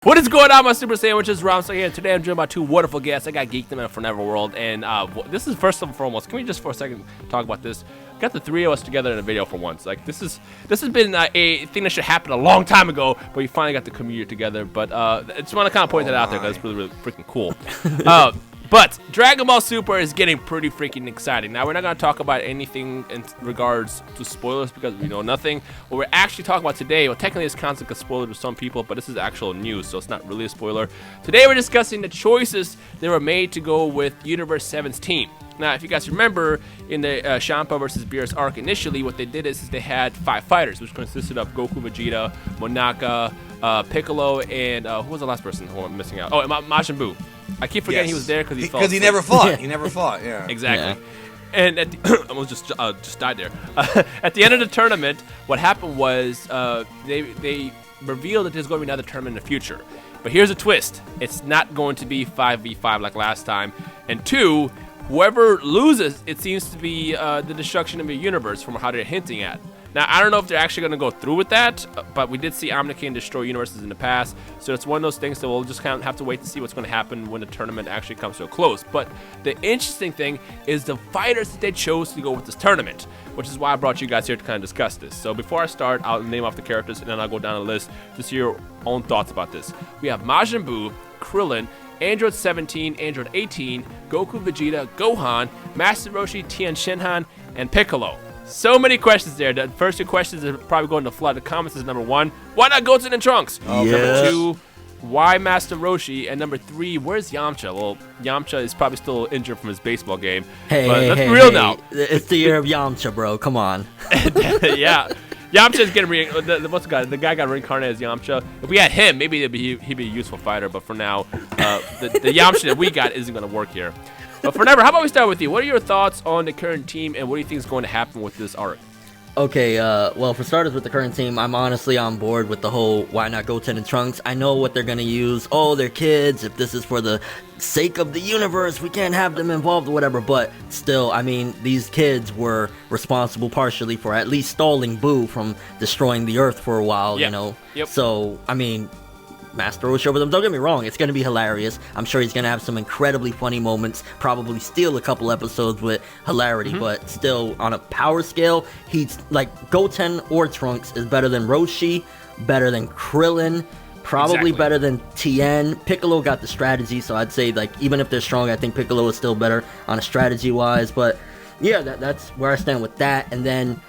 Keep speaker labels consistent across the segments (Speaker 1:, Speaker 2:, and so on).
Speaker 1: What is going on, my Super Sandwiches? Rhymestyle here. Today I'm joined by two wonderful guests. I got Geeked in from Everworld, and this is first and foremost. Can we just for a second talk about this? Got the three of us together in a video for once. Like this has been a thing that should happen a long time ago, but we finally got the community together. But I just want to kind of point that out there because it's really freaking cool. But Dragon Ball Super is getting pretty freaking exciting. Now, we're not going to talk about anything in regards to spoilers because we know nothing. What we're actually talking about today, well, technically this counts like a spoiler to some people, but this is actual news, so it's not really a spoiler. Today, we're discussing the choices that were made to go with Universe 7's team. Now, if you guys remember, in the Champa versus Beerus arc initially, what they did is they had 5 fighters, which consisted of Goku, Vegeta, Monaka, Piccolo, and who was the last person who I'm missing out? Oh, Majin Buu. I keep forgetting he was there because
Speaker 2: he never fought. He never fought. Yeah,
Speaker 1: exactly. Yeah. And at the, almost just died there. At the end of the tournament, what happened was they revealed that there's going to be another tournament in the future. But here's a twist: it's not going to be 5v5 like last time. And 2, whoever loses, it seems to be the destruction of the universe, from how they're hinting at. Now, I don't know if they're actually going to go through with that, but we did see Omnikin destroy universes in the past, so it's one of those things that we'll just kind of have to wait to see what's going to happen when the tournament actually comes to a close. But the interesting thing is the fighters that they chose to go with this tournament, which is why I brought you guys here to kind of discuss this. So before I start, I'll name off the characters, and then I'll go down the list to see your own thoughts about this. We have Majin Buu, Krillin, Android 17, Android 18, Goku, Vegeta, Gohan, Master Roshi, Tien Shinhan, and Piccolo. So many questions there. The first 2 questions are probably going to flood the comments. Is number 1, why not Goten and Trunks? Number 2, why Master Roshi? And number 3, where's Yamcha? Well, Yamcha is probably still injured from his baseball game. But let's be real now.
Speaker 3: It's the year of Yamcha, bro. Come on.
Speaker 1: Yeah. Yamcha is getting the guy got reincarnated as Yamcha. If we had him, maybe he'd be a useful fighter. But for now, the Yamcha that we got isn't going to work here. But for never, how about we start with you? What are your thoughts on the current team, and what do you think is going to happen with this arc?
Speaker 3: Okay, well, for starters with the current team, I'm honestly on board with the whole why not Goten and Trunks. I know what they're going to use. Oh, they're kids. If this is for the sake of the universe, we can't have them involved or whatever. But still, I mean, these kids were responsible partially for at least stalling Boo from destroying the Earth for a while, you know?
Speaker 1: Yep.
Speaker 3: So, I mean, Master Roshi over them. Don't get me wrong, it's going to be hilarious. I'm sure he's going to have some incredibly funny moments, probably steal a couple episodes with hilarity, but still, on a power scale, he's like Goten or Trunks is better than Roshi, better than Krillin, probably better than Tien. Piccolo got the strategy, so I'd say, like, even if they're strong, I think Piccolo is still better on a strategy-wise, but yeah, that's where I stand with that. And then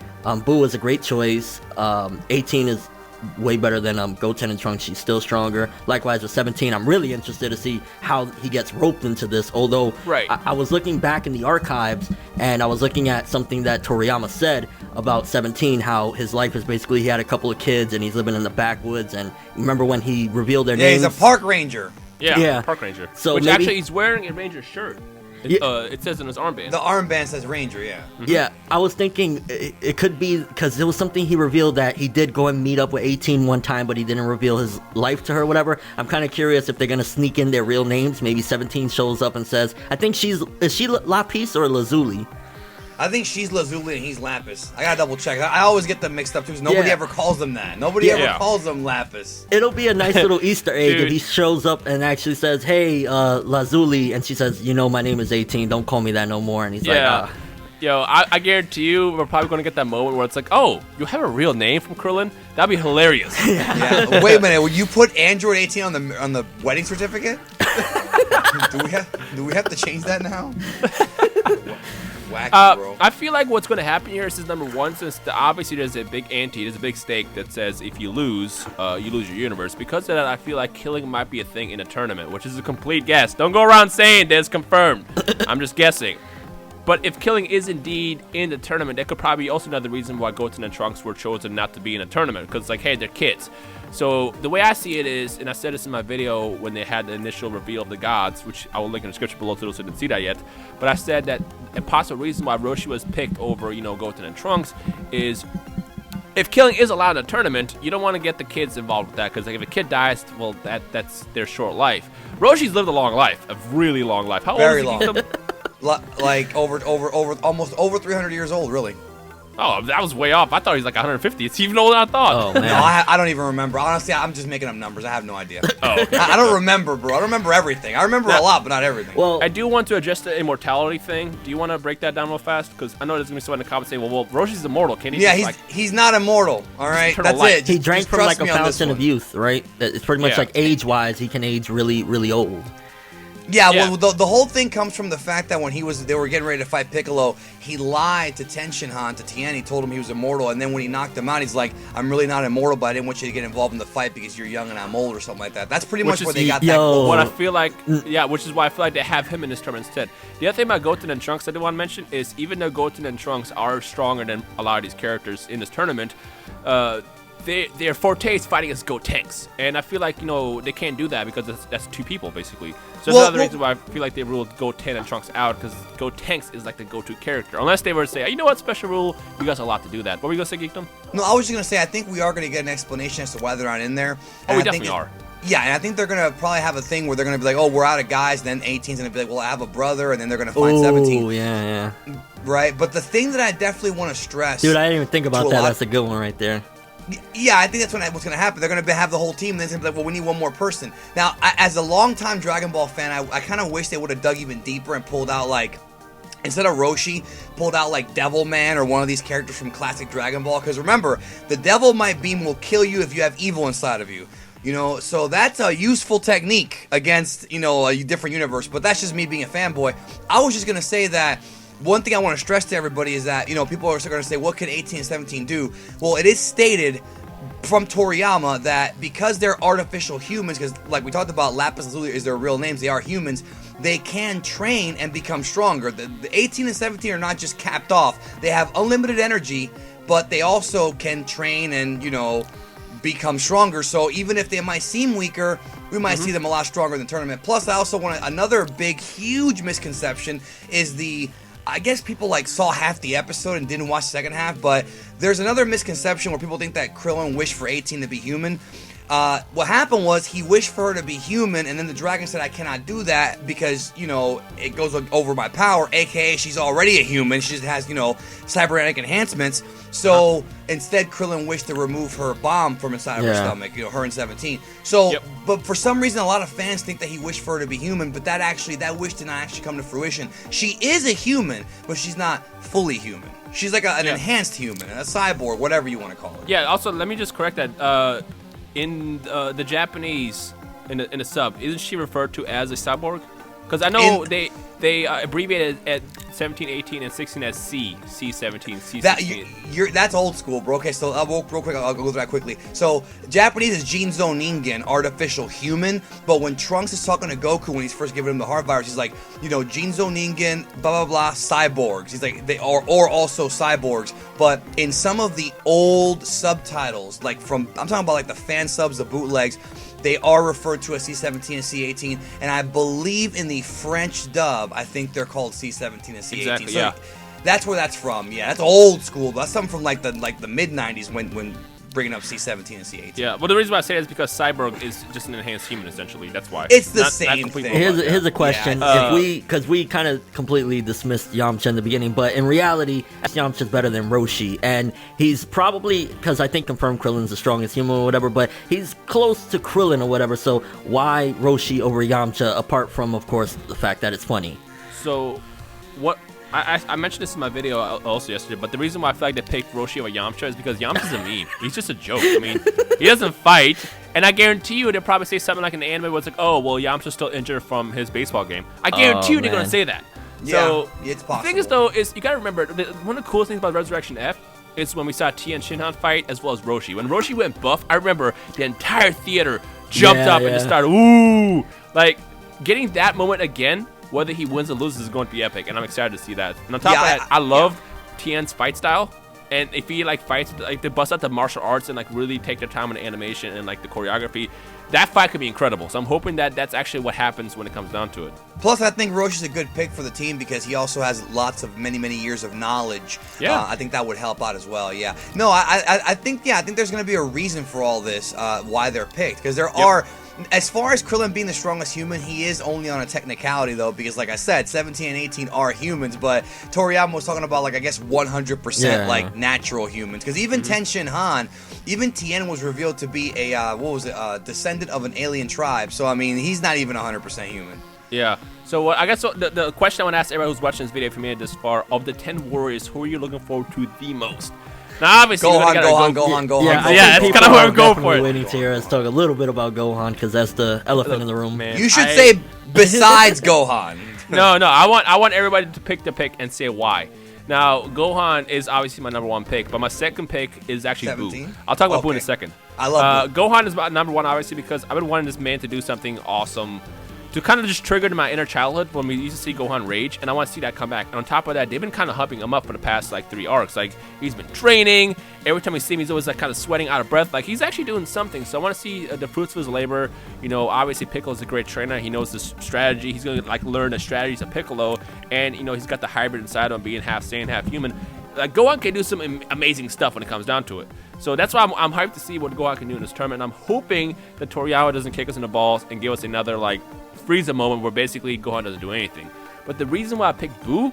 Speaker 3: Boo is a great choice. 18 is way better than Goten and Trunks. She's still stronger. Likewise with 17, I'm really interested to see how he gets roped into this, although I was looking back in the archives and I was looking at something that Toriyama said about 17, how his life is basically he had a couple of kids and he's living in the backwoods. And remember when he revealed their names?
Speaker 2: He's a park ranger.
Speaker 1: Yeah, park ranger.
Speaker 3: So
Speaker 1: which actually he's wearing a ranger shirt. It says in his armband.
Speaker 2: The armband says Ranger, yeah.
Speaker 3: Yeah, I was thinking it could be because there was something he revealed that he did go and meet up with 18 one time, but he didn't reveal his life to her or whatever. I'm kind of curious if they're going to sneak in their real names. Maybe 17 shows up and says, I think is she Lapis or Lazuli?
Speaker 2: I think she's Lazuli and he's Lapis. I gotta double check. I always get them mixed up too because nobody ever calls them that. Nobody ever calls them Lapis.
Speaker 3: It'll be a nice little Easter egg if he shows up and actually says, hey, Lazuli, and she says, you know, my name is 18, don't call me that no more. And he's like,
Speaker 1: Yo, I guarantee you we're probably going to get that moment where it's like, oh, you have a real name from Krillin? That'd be hilarious.
Speaker 2: Yeah. Wait a minute, would you put Android 18 on the wedding certificate? do we have to change that now? Wacky, bro.
Speaker 1: I feel like what's going to happen here is number 1, since obviously there's a big there's a big stake that says if you lose your universe. Because of that, I feel like killing might be a thing in a tournament, which is a complete guess. Don't go around saying this confirmed. I'm just guessing. But if killing is indeed in the tournament, that could probably be also another reason why Goten and Trunks were chosen not to be in a tournament. Because it's like, hey, they're kids. So the way I see it is, and I said this in my video when they had the initial reveal of the gods, which I will link in the description below to those who didn't see that yet. But I said that a possible reason why Roshi was picked over, Goten and Trunks is if killing is allowed in a tournament, you don't want to get the kids involved with that because like, if a kid dies, well, that's their short life. Roshi's lived a long life, a really long life. How
Speaker 2: Very
Speaker 1: old is he?
Speaker 2: long. Like over almost over 300 years old, really.
Speaker 1: Oh, that was way off. I thought he was like 150. It's even older than I thought.
Speaker 3: Oh man.
Speaker 2: No, I don't even remember. Honestly, I'm just making up numbers. I have no idea.
Speaker 1: Oh, okay.
Speaker 2: I don't remember, bro. I don't remember everything. I remember a lot, but not everything.
Speaker 3: Well,
Speaker 1: I do want to address the immortality thing. Do you want to break that down real fast? Because I know there's gonna be someone in the comments saying, "Well, Roshi's immortal. Can he?"
Speaker 2: Yeah,
Speaker 1: just,
Speaker 2: he's not immortal. All right,
Speaker 1: eternal
Speaker 2: that's
Speaker 1: life.
Speaker 2: it.
Speaker 3: he
Speaker 2: Just-
Speaker 3: drank
Speaker 2: just
Speaker 3: from
Speaker 2: trust
Speaker 3: like a
Speaker 2: me on this
Speaker 3: fountain
Speaker 2: one.
Speaker 3: of youth, right? It's pretty much
Speaker 1: Yeah.
Speaker 3: like age-wise, he can age really, really old.
Speaker 2: Yeah,
Speaker 1: Yeah.
Speaker 2: well, the whole thing comes from the fact that when they were getting ready to fight Piccolo, he lied to Tenshinhan, to Tien. He told him he was immortal, and then when he knocked him out, he's like, "I'm really not immortal, but I didn't want you to get involved in the fight because you're young and I'm old," or something like that. That's pretty much
Speaker 1: Which
Speaker 2: where
Speaker 1: is-
Speaker 2: they got
Speaker 3: Yo.
Speaker 2: that quote.
Speaker 1: What I feel like, yeah, which is why I feel like they have him in this tournament instead. The other thing about Goten and Trunks I did want to mention is even though Goten and Trunks are stronger than a lot of these characters in this tournament, their forte is fighting as Gotenks, and I feel like they can't do that because that's two people basically. So that's another reason why I feel like they ruled Goten and Trunks out, because Gotenks is like the go-to character. Unless they were to say, you know what, special rule, you guys are allowed to do that. What were you gonna say, Geekdom?
Speaker 2: No, I was just gonna say I think we are gonna get an explanation as to why they're not in there.
Speaker 1: Oh,
Speaker 2: And
Speaker 1: we
Speaker 2: I think
Speaker 1: definitely are.
Speaker 2: Yeah, and I think they're gonna probably have a thing where they're gonna be like, "Oh, we're out of guys," and then 18's gonna be like, "Well, I have a brother," and then they're gonna find 17.
Speaker 3: Oh, yeah.
Speaker 2: Right? But the thing that I definitely want to stress,
Speaker 3: Dude, I didn't even think about
Speaker 2: To a
Speaker 3: that.
Speaker 2: lot-
Speaker 3: That's a good one right there.
Speaker 2: yeah, I think that's what's going to happen. They're going to have the whole team, and then it's going to be like, well, we need one more person. Now, as a longtime Dragon Ball fan, I kind of wish they would have dug even deeper and pulled out, like, instead of Roshi, pulled out, like, Devil Man or one of these characters from classic Dragon Ball. Because remember, the Devil Might Beam will kill you if you have evil inside of you. So that's a useful technique against, a different universe. But that's just me being a fanboy. I was just going to say that one thing I want to stress to everybody is that, people are going to say, what could 18 and 17 do? Well, it is stated from Toriyama that because they're artificial humans, because like we talked about, Lapis Lazuli is their real names, they are humans, they can train and become stronger. The 18 and 17 are not just capped off. They have unlimited energy, but they also can train and, become stronger. So even if they might seem weaker, we might see them a lot stronger in the tournament. Plus, I also want another big, huge misconception is I guess people saw half the episode and didn't watch the second half, but there's another misconception where people think that Krillin wished for 18 to be human. What happened was he wished for her to be human, and then the dragon said, I cannot do that because, it goes over my power, aka she's already a human. She just has, cybernetic enhancements. So instead, Krillin wished to remove her bomb from inside of her stomach, her and 17. So, but for some reason, a lot of fans think that he wished for her to be human, but that wish did not actually come to fruition. She is a human, but she's not fully human. She's like an enhanced human, a cyborg, whatever you want to call it.
Speaker 1: Yeah. Also, let me just correct that. In the Japanese, in the sub, isn't she referred to as a cyborg? Because I know they abbreviated at 17, 18, and 16 as C17, C16.
Speaker 2: That's old school, bro. Okay, so real quick, I'll go through that quickly. So Japanese is Jinzo Ningen, artificial human. But when Trunks is talking to Goku when he's first giving him the heart virus, he's like, Jinzo Ningen, blah blah blah, cyborgs. He's like, they are or also cyborgs. But in some of the old subtitles, I'm talking about like the fan subs, the bootlegs, they are referred to as C17 and C18, and I believe in the French dub, I think they're called C17 and C18.
Speaker 1: Exactly,
Speaker 2: so
Speaker 1: yeah.
Speaker 2: That's where that's from. Yeah, that's old school. That's something from like the mid '90s when bringing up C17 and C18.
Speaker 1: Yeah, well, the reason why I say that is because cyborg is just an enhanced human, essentially. That's why.
Speaker 2: It's the same thing.
Speaker 3: Here's a question.
Speaker 2: Yeah.
Speaker 3: Because we kind of completely dismissed Yamcha in the beginning, but in reality, Yamcha's better than Roshi, and he's probably, because I think confirmed Krillin's the strongest human or whatever, but he's close to Krillin or whatever, so why Roshi over Yamcha, apart from, of course, the fact that it's funny?
Speaker 1: So, what... I mentioned this in my video also yesterday, but the reason why I feel like they picked Roshi over Yamcha is because Yamcha's a meme. He's just a joke. I mean, he doesn't fight, and I guarantee you they'll probably say something like in the anime where it's like, oh, well, Yamcha's still injured from his baseball game. I guarantee you they're going to say that. So,
Speaker 2: it's possible.
Speaker 1: The thing is, though, is you got to remember, one of the coolest things about Resurrection F is when we saw Tien Shinhan fight as well as Roshi. When Roshi went buff, I remember the entire theater jumped up and just started, ooh! Like, getting that moment again, whether he wins or loses, is going to be epic, and I'm excited to see that. And on top of that, I love Tien's fight style, and if he fights, they bust out the martial arts and really take their time on the animation and the choreography, that fight could be incredible. So I'm hoping that that's actually what happens when it comes down to it.
Speaker 2: Plus, I think Roshi's a good pick for the team because he also has lots of many years of knowledge.
Speaker 1: Yeah,
Speaker 2: I think that would help out as well. Yeah, no, I think there's going to be a reason for all this, why they're picked, because there are. As far as Krillin being the strongest human, he is only on a technicality though, because like I said, 17 and 18 are humans, but Toriyama was talking about like I guess 100% like natural humans. Because even Tenshin Han, even Tien was revealed to be a descendant of an alien tribe. So I mean, he's not even 100% human.
Speaker 1: Yeah. So I guess the question I want to ask everyone who's watching this video, if you made it this far, of the 10 warriors, who are you looking forward to the most? Now, obviously,
Speaker 2: Gohan.
Speaker 3: Yeah,
Speaker 1: it's kind of where I'm going for it.
Speaker 3: Waiting to hear us talk a little bit about Gohan because that's the elephant in the room.
Speaker 1: Man,
Speaker 2: you should say besides Gohan.
Speaker 1: No, I want everybody to pick the pick and say why. Now, Gohan is obviously my number 1 pick, but my second pick is actually
Speaker 2: 17?
Speaker 1: Boo. I'll talk about Boo in a second.
Speaker 2: I love Boo.
Speaker 1: Gohan is my number 1, obviously, because I've been wanting this man to do something awesome to kind of just trigger my inner childhood when we used to see Gohan rage, and I want to see that come back. And on top of that, they've been kind of humping him up for the past like 3 arcs. Like, he's been training. Every time we see him, he's always like kind of sweating out of breath. Like, he's actually doing something. So I want to see the fruits of his labor. You know, obviously Piccolo's a great trainer. He knows the strategy. He's going to like learn the strategies of Piccolo, and you know, he's got the hybrid inside him, being half Saiyan, half human. Like, Gohan can do some amazing stuff when it comes down to it. So that's why I'm hyped to see what Gohan can do in this tournament. And I'm hoping that Toriyama doesn't kick us in the balls and give us another like Frieza moment where basically Gohan doesn't do anything. But the reason why I picked Boo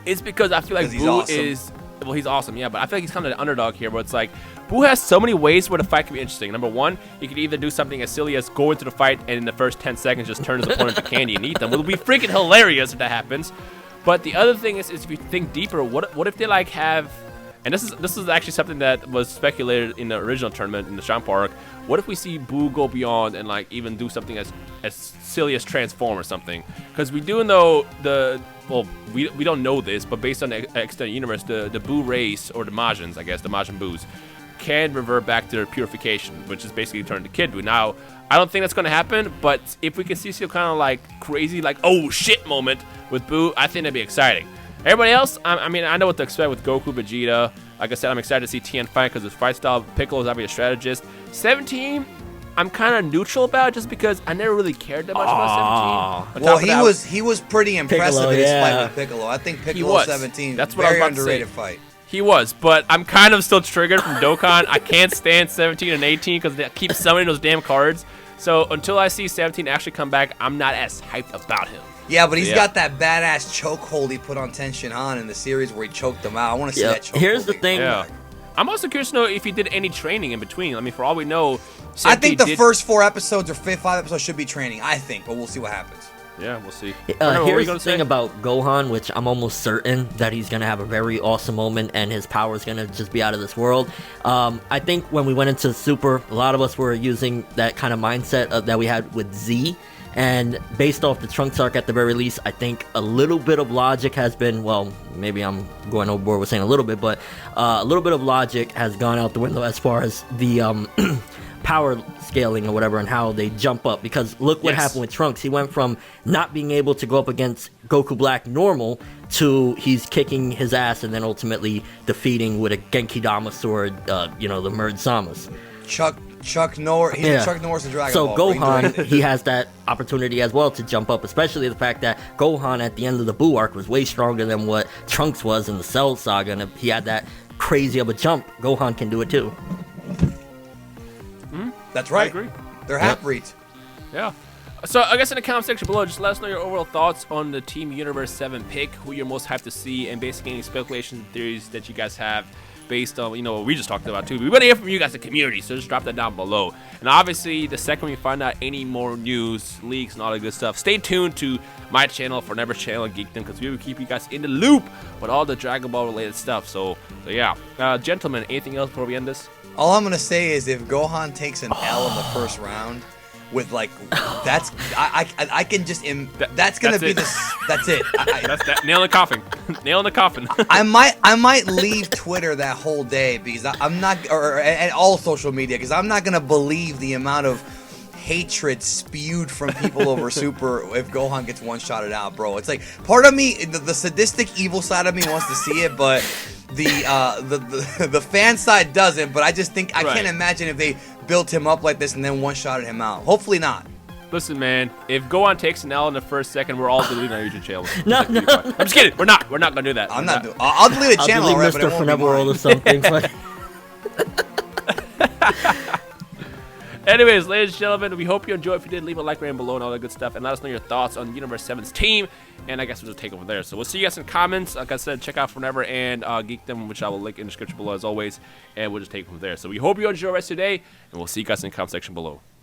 Speaker 1: is because I feel like Boo is, well, he's awesome, yeah, but I feel like he's kind of the underdog here, where it's like Boo has so many ways where the fight can be interesting. Number 1, he could either do something as silly as go into the fight and in the first 10 seconds just turn his opponent to candy and eat them. It would be freaking hilarious if that happens. But the other thing is if you think deeper, what if they like have, and this is actually something that was speculated in the original tournament in the Champa arc. What if we see Boo go beyond and like even do something as silly as transform or something? Because we do know we don't know this, but based on the extended universe, the Boo race, or the Majins, I guess, the Majin Boos, can revert back to their purification, which is basically turn to Kid Buu. Now, I don't think that's going to happen, but if we can see some kind of like crazy, like, oh shit moment with Boo, I think that'd be exciting. Everybody else, I mean, I know what to expect with Goku, Vegeta. Like I said, I'm excited to see Tien fight because his fight style. Piccolo is obviously a strategist. 17, I'm kind of neutral about just because I never really cared that much about 17.
Speaker 2: Well, he was pretty impressive
Speaker 3: Piccolo,
Speaker 2: in his fight with Piccolo. I think Piccolo 17,
Speaker 1: that's what
Speaker 2: very
Speaker 1: I was about
Speaker 2: underrated
Speaker 1: to say.
Speaker 2: fight.
Speaker 1: He was, but I'm kind of still triggered from Dokkan. I can't stand 17 and 18 because they keep summoning those damn cards. So until I see 17 actually come back, I'm not as hyped about him.
Speaker 2: Yeah, but he's got that badass chokehold he put on Tenshin Han in the series where he choked him out. I want to see that chokehold.
Speaker 3: Here's the thing.
Speaker 1: Yeah. I'm also curious to know if he did any training in between. I mean, for all we know,
Speaker 2: I think the first 4 episodes or 5 episodes should be training. I think, but we'll see what happens.
Speaker 1: Yeah, we'll see.
Speaker 3: Here's the thing about Gohan, which I'm almost certain that he's going to have a very awesome moment and his power is going to just be out of this world. I think when we went into Super, a lot of us were using that kind of mindset that we had with Z. And based off the Trunks arc at the very least, I think a little bit of logic has been, well, maybe I'm going overboard with saying a little bit, but a little bit of logic has gone out the window as far as the power scaling or whatever and how they jump up. Because look what happened with Trunks. He went from not being able to go up against Goku Black normal to he's kicking his ass and then ultimately defeating with a Genki Dama sword, the merged Samas.
Speaker 2: Chuck Norris, he's Chuck Norris in Dragon Ball.
Speaker 3: So Gohan, he has that opportunity as well to jump up, especially the fact that Gohan at the end of the Buu arc was way stronger than what Trunks was in the Cell Saga, and if he had that crazy of a jump, Gohan can do it too.
Speaker 2: That's right.
Speaker 1: I agree.
Speaker 2: They're half-breeds.
Speaker 1: Yeah. So I guess in the comment section below, just let us know your overall thoughts on the Team Universe 7 pick, who you're most hyped to see, and basically any speculations and theories that you guys have based on, what we just talked about too. We want to hear from you guys in the community, so just drop that down below. And obviously, the second we find out any more news, leaks, and all that good stuff, stay tuned to my channel, for Never's channel, and Geekdom, because we will keep you guys in the loop with all the Dragon Ball related stuff. So yeah. Gentlemen, anything else before we end this?
Speaker 2: All I'm gonna say is if Gohan takes an L in the first round, with like that's I can just that's gonna be that's it.
Speaker 1: That's that nail in the coffin. Nail in the coffin.
Speaker 2: I might leave Twitter that whole day because I'm not, and all social media, because I'm not gonna believe the amount of hatred spewed from people over Super if Gohan gets one-shotted out, bro. It's like part of me, the sadistic evil side of me wants to see it, but the fan side doesn't. But I just think I can't imagine if they built him up like this and then one-shotted him out. Hopefully not.
Speaker 1: Listen, man, if Gohan takes an L in the first second, we're all deleting our YouTube channel.
Speaker 3: No.
Speaker 1: I'm just kidding. We're not gonna do that.
Speaker 2: I'll delete a channel.
Speaker 3: I'll delete Mr. Forever World or something. But
Speaker 1: Anyways, ladies and gentlemen, we hope you enjoyed. If you did, leave a like, rating below, and all that good stuff, and let us know your thoughts on Universe 7's team. And I guess we'll just take over there. So we'll see you guys in comments. Like I said, check out Forever and Geekdom, which I will link in the description below as always, and we'll just take it from there. So we hope you enjoy the rest of your day, and we'll see you guys in the comment section below.